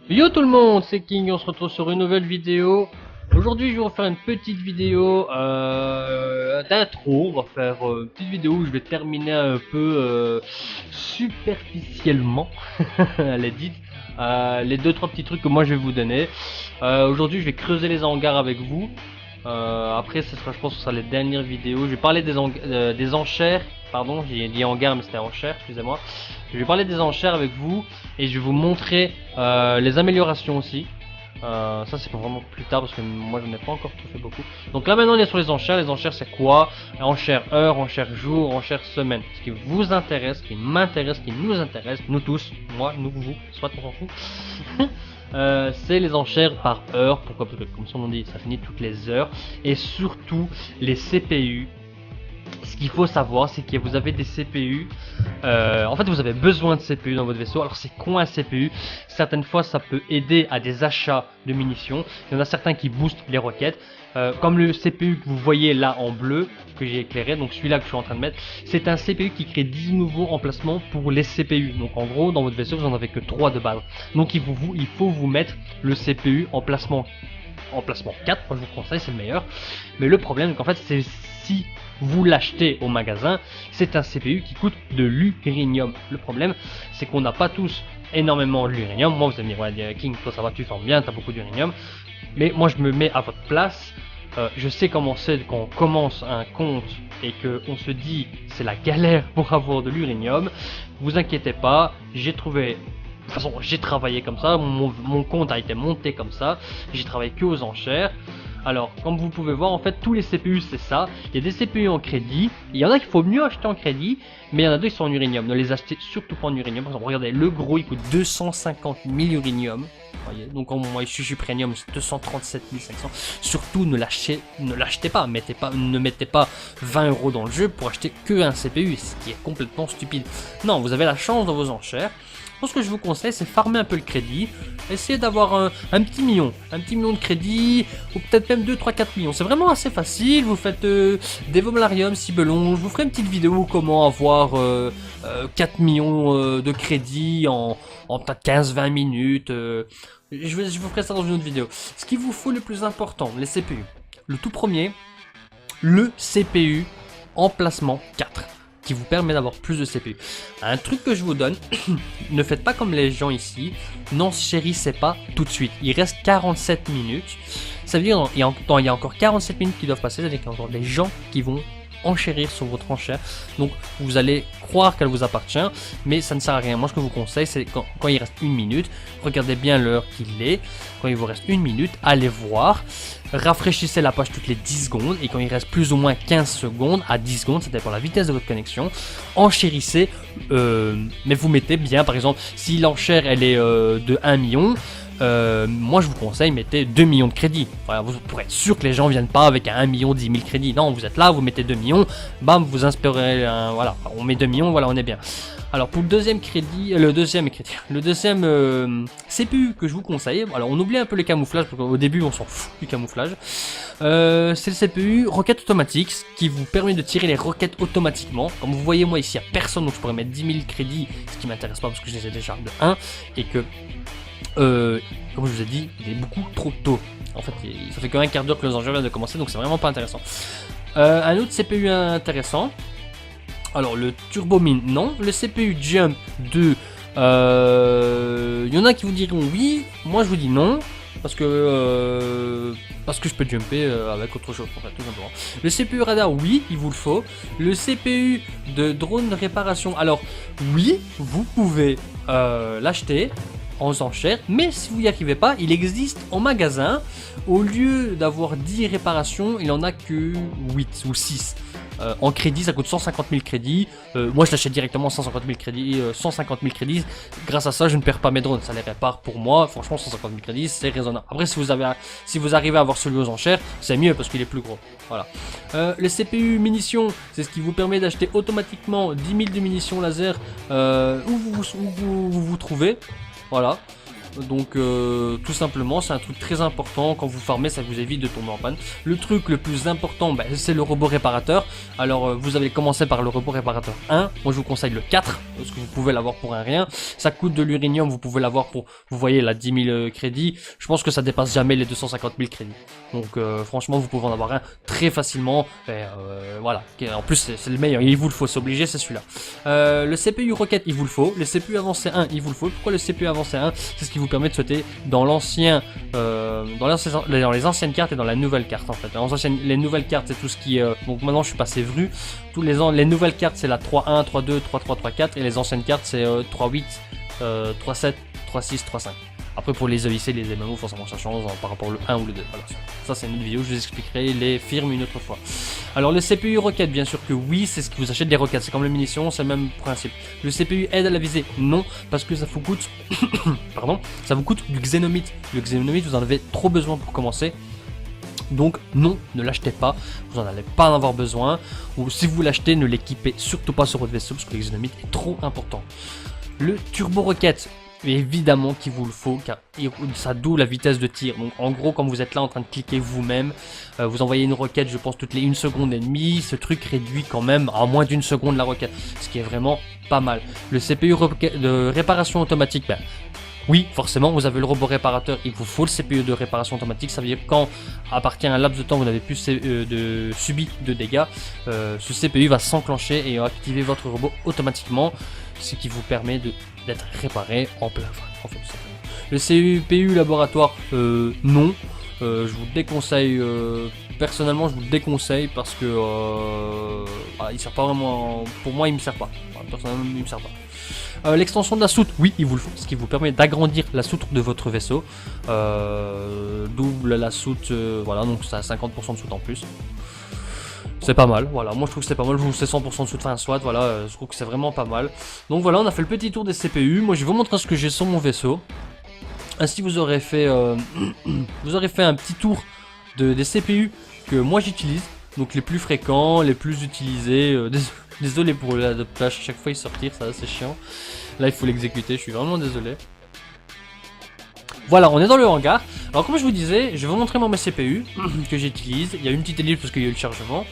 Yo tout le monde, c'est King, on se retrouve sur une nouvelle vidéo. Aujourd'hui je vais vous faire une petite vidéo d'intro. On va faire une petite vidéo où je vais terminer un peu superficiellement, elle est dite, les 2-3 petits trucs que moi je vais vous donner. Aujourd'hui je vais creuser les hangars avec vous. Après ce sera, je pense que ce sera les dernières vidéos. Je vais parler des enchères. Pardon, j'ai dit hangar mais c'était enchères, excusez-moi. Je vais parler des enchères avec vous et je vais vous montrer les améliorations aussi. Ça c'est pour vraiment plus tard parce que moi je n'ai pas encore tout fait beaucoup. Donc là maintenant on est sur les enchères. Les enchères c'est quoi? Enchères heure, enchères jour, enchères semaine. Ce qui vous intéresse, ce qui m'intéresse, ce qui nous intéresse, nous tous, moi, nous, vous, soit on s'en fout. C'est les enchères par heure. Pourquoi? Parce que comme son nom dit, ça finit toutes les heures. Et surtout les CPU. Ce qu'il faut savoir, c'est que vous avez des CPU. En fait, vous avez besoin de CPU dans votre vaisseau. Alors, c'est quoi un CPU? Certaines fois, ça peut aider à des achats de munitions. Il y en a certains qui boostent les roquettes. Comme le CPU que vous voyez là en bleu, que j'ai éclairé, donc celui-là que je suis en train de mettre, c'est un CPU qui crée 10 nouveaux emplacements pour les CPU. Donc, en gros, dans votre vaisseau, vous n'en avez que 3 de base. Donc, il faut vous mettre le CPU en placement 4, moi je vous conseille, c'est le meilleur. Mais le problème, c'est qu'en fait, c'est si vous l'achetez au magasin, c'est un CPU qui coûte de l'uranium. Le problème, c'est qu'on n'a pas tous énormément de l'uranium. Moi, vous allez me dire, ouais, King, toi ça va, tu formes bien, t'as beaucoup d'uranium. Mais moi, je me mets à votre place. Je sais comment c'est quand on commence un compte et qu'on se dit c'est la galère pour avoir de l'uranium. Vous inquiétez pas, j'ai trouvé. De toute façon, j'ai travaillé comme ça, mon compte a été monté comme ça, j'ai travaillé que aux enchères. Alors, comme vous pouvez voir, en fait, tous les CPU, c'est ça. Il y a des CPU en crédit, il y en a qu'il faut mieux acheter en crédit, mais il y en a d'autres qui sont en uranium. Ne les achetez surtout pas en uranium. Par exemple, regardez, le gros, il coûte 250 000 uranium. Voyez, donc, moi, je suis premium, c'est 237 500. Surtout, ne l'achetez pas. Ne mettez pas 20 € dans le jeu pour acheter que un CPU, ce qui est complètement stupide. Non, vous avez la chance dans vos enchères. Ce que je vous conseille, c'est farmer un peu le crédit. Essayez d'avoir un petit million de crédit, ou peut-être même 2, 3, 4 millions. C'est vraiment assez facile. Vous faites des Vomolarium, Cibelon. Je vous ferai une petite vidéo comment avoir 4 millions de crédit en peut-être 15-20 minutes. Je vous ferai ça dans une autre vidéo. Ce qu'il vous faut le plus important, les CPU. Le tout premier, le CPU emplacement 4. Qui vous permet d'avoir plus de CPU. Un truc que je vous donne, ne faites pas comme les gens ici, n'enchérissez pas tout de suite. Il reste 47 minutes. Ça veut dire qu'il y a encore 47 minutes qui doivent passer, c'est-à-dire qu'il y a encore des gens qui vont enchérir sur votre enchère. Donc vous allez croire qu'elle vous appartient, mais ça ne sert à rien. Moi ce que je vous conseille, c'est quand il reste une minute, regardez bien l'heure qu'il est. Quand il vous reste une minute, allez voir. Rafraîchissez la page toutes les 10 secondes et quand il reste plus ou moins 15 secondes à 10 secondes, ça dépend de la vitesse de votre connexion, enchérissez, mais vous mettez bien, par exemple, si l'enchère elle est de 1 million, moi je vous conseille, mettez 2 millions de crédits. Voilà, pour être sûr que les gens viennent pas avec un 1 million 10 000 crédits. Non, vous êtes là, vous mettez 2 millions, bam, vous inspirez un, voilà, on met 2 millions, voilà, on est bien. Alors pour le deuxième CPU que je vous conseille, alors on oublie un peu les camouflages parce qu'au début on s'en fout du camouflage. C'est le CPU roquette automatique qui vous permet de tirer les roquettes automatiquement. Comme vous voyez, moi ici il n'y a personne donc je pourrais mettre 10 000 crédits, ce qui m'intéresse pas parce que je les ai déjà de 1 et que comme je vous ai dit, il est beaucoup trop tôt. En fait, ça fait qu'un quart d'heure que les enjeux viennent de commencer, donc c'est vraiment pas intéressant. Un autre CPU intéressant. Alors le Turbo Mine, non. Le CPU Jump 2, il y en a qui vous diront oui. Moi je vous dis non. Parce que je peux jumper avec autre chose, en fait, tout simplement. Le CPU radar, oui, il vous le faut. Le CPU de drone de réparation, alors oui, vous pouvez l'acheter en enchères, mais si vous n'y arrivez pas, il existe en magasin. Au lieu d'avoir 10 réparations, il en a que 8 ou 6. En crédit, ça coûte 150 000 crédits. Moi, je l'achète directement 150 000 crédits. 150 000 crédits. Grâce à ça, je ne perds pas mes drones. Ça les répare pour moi. Franchement, 150 000 crédits, c'est raisonnable. Après, si vous arrivez à avoir celui aux enchères, c'est mieux parce qu'il est plus gros. Voilà. Le CPU munitions, c'est ce qui vous permet d'acheter automatiquement 10 000 de munitions laser où vous trouvez. Voilà. Donc tout simplement c'est un truc très important quand vous farmez, ça vous évite de tomber en panne. Le truc le plus important c'est le robot réparateur. Alors vous avez commencé par le robot réparateur 1, moi je vous conseille le 4 parce que vous pouvez l'avoir pour un rien. Ça coûte de l'uranium, vous pouvez l'avoir pour, vous voyez là, 10 000 crédits. Je pense que ça dépasse jamais les 250 000 crédits. Donc franchement vous pouvez en avoir un très facilement. Et, voilà, en plus c'est le meilleur, il vous le faut, c'est obligé, c'est celui-là. Le CPU Rocket il vous le faut, le CPU avancé 1 il vous le faut. Pourquoi le CPU avancé 1? C'est ce qui vous permet de sauter dans l'ancien, dans les anciennes cartes et dans la nouvelle carte en fait. Les nouvelles cartes c'est tout ce qui donc maintenant je suis passé vru. Les nouvelles cartes c'est la 3.1, 3.2, 3.3, 3.4 et les anciennes cartes c'est 3.8, 3.7, 3.6, 3.5. Après pour les EIC, les MMO, forcément ça change par rapport au 1 ou le 2. Voilà. Ça c'est une autre vidéo, je vous expliquerai les firmes une autre fois. Alors le CPU Rocket, bien sûr que oui, c'est ce qui vous achète des roquettes, c'est comme les munitions, c'est le même principe. Le CPU aide à la visée, non, parce que ça vous coûte, pardon, ça vous coûte du Xénomite. Le Xénomite, vous en avez trop besoin pour commencer. Donc non, ne l'achetez pas, vous n'en allez pas en avoir besoin. Ou si vous l'achetez, ne l'équipez surtout pas sur votre vaisseau, parce que le Xénomite est trop important. Le Turbo Rocket, évidemment qu'il vous le faut, car ça double la vitesse de tir. Donc en gros, quand vous êtes là en train de cliquer vous-même, vous envoyez une roquette, je pense toutes les 1 seconde et demie, ce truc réduit quand même à moins d'1 seconde la roquette, ce qui est vraiment pas mal. Le CPU de réparation automatique, oui, forcément, vous avez le robot réparateur, il vous faut le CPU de réparation automatique. Ça veut dire que quand, à partir d'un laps de temps, vous n'avez plus subi de dégâts, ce CPU va s'enclencher et activer votre robot automatiquement, ce qui vous permet d'être réparé en plein vol. En fait, le CPU laboratoire, non. Je vous déconseille, personnellement je vous le déconseille parce que il sert pas vraiment, pour moi il me sert pas, personnellement il me sert pas. L'extension de la soute, oui il vous le faut, ce qui vous permet d'agrandir la soute de votre vaisseau, double la soute, voilà, donc ça a 50% de soute en plus. C'est pas mal, voilà, moi je trouve que c'est pas mal, c'est 100% de soute, enfin soit, voilà, je trouve que c'est vraiment pas mal. Donc voilà, on a fait le petit tour des CPU, moi je vais vous montrer ce que j'ai sur mon vaisseau. Ainsi vous aurez fait un petit tour des CPU que moi j'utilise, donc les plus fréquents, les plus utilisés. Désolé pour l'adoptage, à chaque fois il sortir, ça c'est chiant. Là il faut l'exécuter, je suis vraiment désolé. Voilà, on est dans le hangar. Alors comme je vous disais, je vais vous montrer mes CPU que j'utilise. Il y a une petite ellipse parce qu'il y a eu le chargement.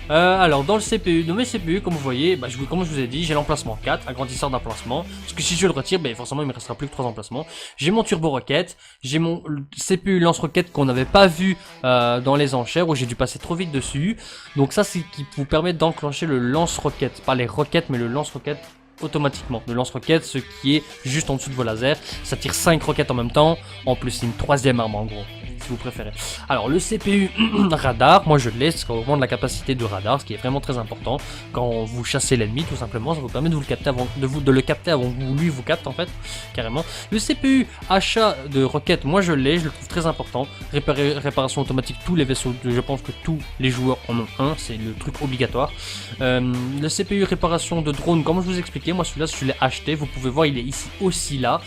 Alors dans le CPU, dans mes CPU, comme vous voyez, comme je vous ai dit, j'ai l'emplacement 4, agrandisseur d'emplacement. Parce que si je le retire, forcément il me restera plus que 3 emplacements. J'ai mon turbo rocket, j'ai mon CPU lance-roquette qu'on n'avait pas vu dans les enchères, où j'ai dû passer trop vite dessus. Donc ça c'est qui vous permet d'enclencher le lance-roquette, pas les roquettes mais le lance-roquette automatiquement. Le lance-roquette, ce qui est juste en dessous de vos lasers, ça tire 5 roquettes en même temps, en plus c'est une troisième arme en gros, si vous préférez. Alors le CPU radar, moi je l'ai, c'est vraiment de la capacité de radar, ce qui est vraiment très important. Quand vous chassez l'ennemi, tout simplement, ça vous permet de vous le capter avant, de le capter avant que lui vous capte en fait, carrément. Le CPU achat de roquettes, moi je l'ai, je le trouve très important. Réparation automatique, tous les vaisseaux, je pense que tous les joueurs en ont un, c'est le truc obligatoire. Le CPU réparation de drone, comme je vous expliquais, moi celui-là je l'ai acheté, vous pouvez voir il est ici aussi là.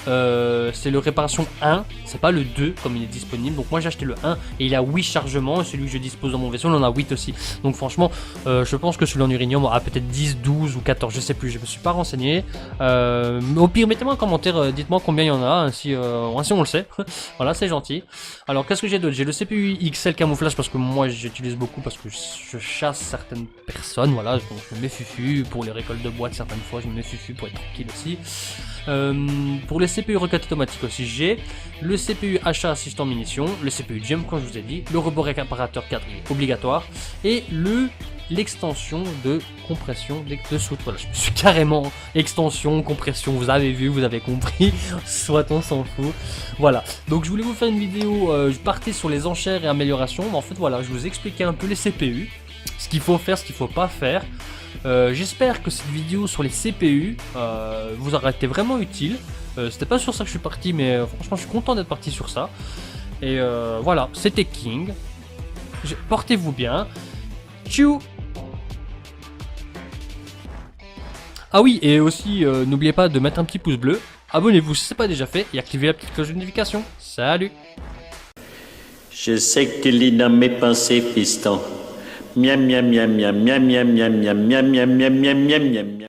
C'est le réparation 1, c'est pas le 2 comme il est disponible. Donc moi j'ai acheté le 1 et il a 8 chargements, et celui que je dispose dans mon vaisseau il en a 8 aussi. Donc franchement je pense que celui en uranium a peut-être 10, 12 ou 14, je sais plus, je me suis pas renseigné. Au pire mettez-moi en commentaire, dites-moi combien il y en a, ainsi on le sait. Voilà, c'est gentil. Alors qu'est-ce que j'ai d'autre? J'ai le CPU XL camouflage parce que moi j'utilise beaucoup parce que je chasse certaines personnes, voilà, donc je me mets fufu pour les récoltes de boîtes certaines fois, je me mets fufu pour être tranquille aussi. Pour les CPU roquettes automatiques aussi, j'ai le CPU achat assistant munitions, le CPU jump comme je vous ai dit, le robot réparateur 4 obligatoire et l'extension de compression de soute. Voilà, je me suis carrément extension, compression, vous avez vu, vous avez compris, soit on s'en fout. Voilà, donc je voulais vous faire une vidéo, je partais sur les enchères et améliorations, mais en fait voilà, je vous ai expliqué un peu les CPU, ce qu'il faut faire, ce qu'il faut pas faire. J'espère que cette vidéo sur les CPU vous aura été vraiment utile. C'était pas sur ça que je suis parti, mais franchement je suis content d'être parti sur ça. Et voilà, c'était King. Portez-vous bien. Tchou. Ah oui, et aussi n'oubliez pas de mettre un petit pouce bleu. Abonnez-vous si ce n'est pas déjà fait et activez la petite cloche de notification. Salut. Je sais que tu lis dans mes pensées, fiston. Miam miam miam miam miam miam miam miam miam miam miam miam miam miam.